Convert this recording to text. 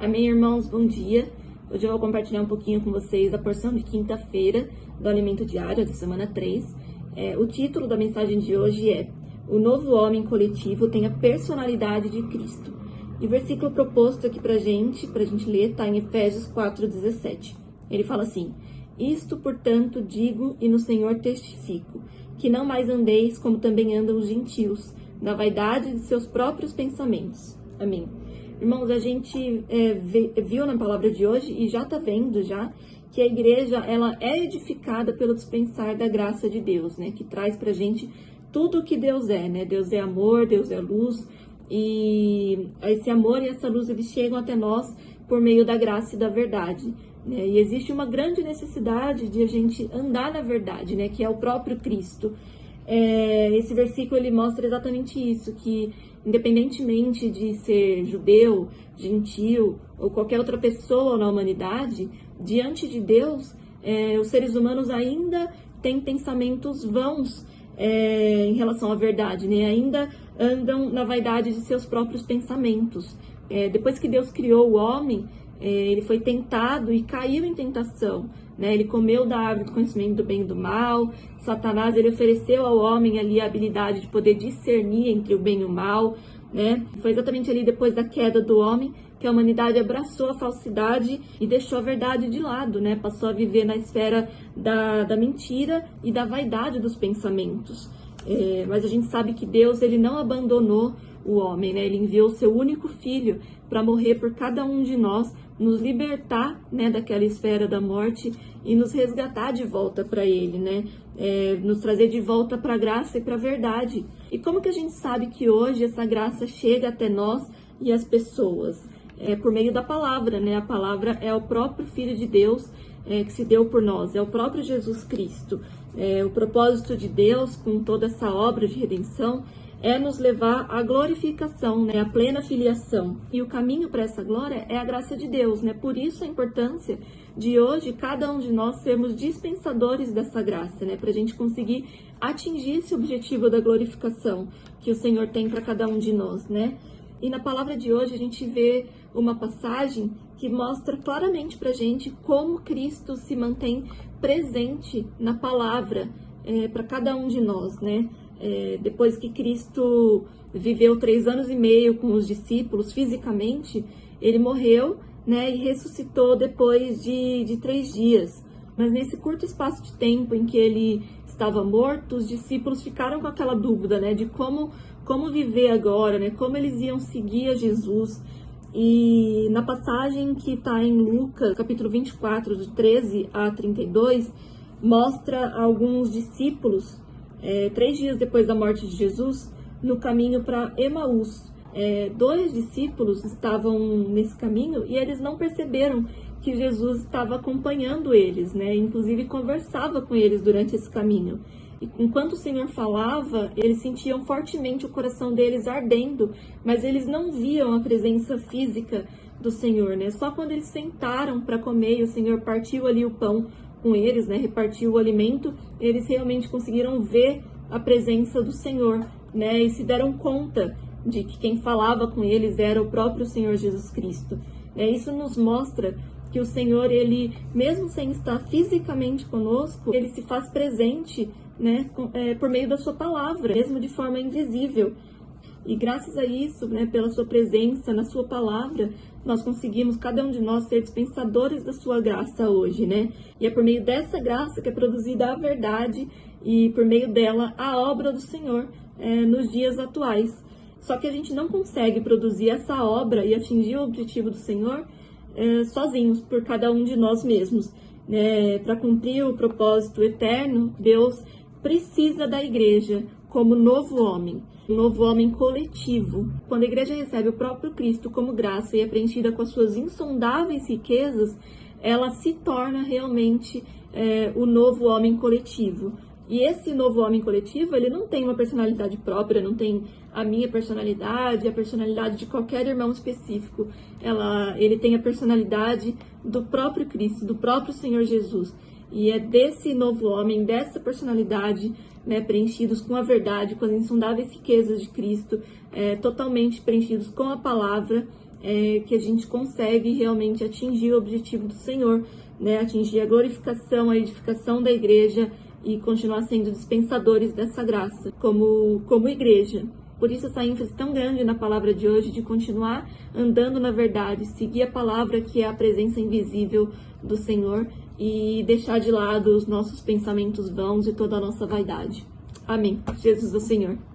Amém, irmãos? Bom dia. Hoje eu vou compartilhar um pouquinho com vocês a porção de quinta-feira do Alimento Diário da semana 3. O título da mensagem de hoje é: O novo homem coletivo tem a personalidade de Cristo. E o versículo proposto aqui pra gente ler, está em Efésios 4,17. Ele fala assim: Isto, portanto, digo e no Senhor testifico, que não mais andeis como também andam os gentios, na vaidade de seus próprios pensamentos. Amém. Irmãos, a gente viu na palavra de hoje e já está vendo que a igreja ela é edificada pelo dispensar da graça de Deus, né? Que traz pra gente tudo o que Deus é, né? Deus é amor, Deus é luz, e esse amor e essa luz eles chegam até nós por meio da graça e da verdade, né? E existe uma grande necessidade de a gente andar na verdade, né? Que é o próprio Cristo. Esse versículo ele mostra exatamente isso, que independentemente de ser judeu, gentil ou qualquer outra pessoa na humanidade, diante de Deus, os seres humanos ainda têm pensamentos vãos em relação à verdade, né? Ainda andam na vaidade de seus próprios pensamentos. Depois que Deus criou o homem, ele foi tentado e caiu em tentação, né? Ele comeu da árvore do conhecimento do bem e do mal. Satanás ele ofereceu ao homem ali a habilidade de poder discernir entre o bem e o mal, né? Foi exatamente ali depois da queda do homem que a humanidade abraçou a falsidade e deixou a verdade de lado, né? Passou a viver na esfera da mentira e da vaidade dos pensamentos. Mas a gente sabe que Deus ele não abandonou o homem, né? Ele enviou o seu único filho para morrer por cada um de nós, nos libertar, né, daquela esfera da morte e nos resgatar de volta para ele, né? Nos trazer de volta para a graça e para a verdade. E como que a gente sabe que hoje essa graça chega até nós e as pessoas? Por meio da palavra, né? A palavra é o próprio Filho de Deus que se deu por nós, é o próprio Jesus Cristo. O propósito de Deus com toda essa obra de redenção é nos levar à glorificação, né, à plena filiação. E o caminho para essa glória é a graça de Deus, né? Por isso a importância de hoje cada um de nós sermos dispensadores dessa graça, né? Para a gente conseguir atingir esse objetivo da glorificação que o Senhor tem para cada um de nós, né? E na palavra de hoje a gente vê uma passagem que mostra claramente para a gente como Cristo se mantém presente na palavra para cada um de nós, né? Depois que Cristo viveu 3 anos e meio com os discípulos fisicamente, ele morreu, né, e ressuscitou depois de 3 dias. Mas nesse curto espaço de tempo em que ele estava morto, os discípulos ficaram com aquela dúvida, né, de como viver agora, né, como eles iam seguir a Jesus. E na passagem que está em Lucas, capítulo 24, de 13 a 32, mostra alguns discípulos 3 dias depois da morte de Jesus, no caminho para Emaús. 2 discípulos estavam nesse caminho e eles não perceberam que Jesus estava acompanhando eles, né? Inclusive conversava com eles durante esse caminho. E enquanto o Senhor falava, eles sentiam fortemente o coração deles ardendo, mas eles não viam a presença física do Senhor, né? Só quando eles sentaram para comer e o Senhor partiu ali o pão com eles, né, repartiu o alimento, eles realmente conseguiram ver a presença do Senhor, né, e se deram conta de que quem falava com eles era o próprio Senhor Jesus Cristo. Isso nos mostra que o Senhor, ele, mesmo sem estar fisicamente conosco, ele se faz presente, né, por meio da sua palavra, mesmo de forma invisível. E graças a isso, né, pela sua presença na sua palavra, nós conseguimos, cada um de nós, ser dispensadores da sua graça hoje, né? E é por meio dessa graça que é produzida a verdade e por meio dela a obra do Senhor nos dias atuais. Só que a gente não consegue produzir essa obra e atingir o objetivo do Senhor sozinhos, por cada um de nós mesmos, né? Para cumprir o propósito eterno, Deus precisa da igreja como novo homem. Um novo homem coletivo. Quando a igreja recebe o próprio Cristo como graça e é preenchida com as suas insondáveis riquezas, ela se torna realmente o novo homem coletivo. E esse novo homem coletivo, ele não tem uma personalidade própria, não tem a minha personalidade, a personalidade de qualquer irmão específico. Ele tem a personalidade do próprio Cristo, do próprio Senhor Jesus. E é desse novo homem, dessa personalidade, né, preenchidos com a verdade, com as insondáveis riquezas de Cristo, totalmente preenchidos com a palavra, que a gente consegue realmente atingir o objetivo do Senhor, né? Atingir a glorificação, a edificação da igreja e continuar sendo dispensadores dessa graça como igreja. Por isso essa ênfase tão grande na palavra de hoje, de continuar andando na verdade, seguir a palavra que é a presença invisível do Senhor e deixar de lado os nossos pensamentos vãos e toda a nossa vaidade. Amém. Jesus é o Senhor.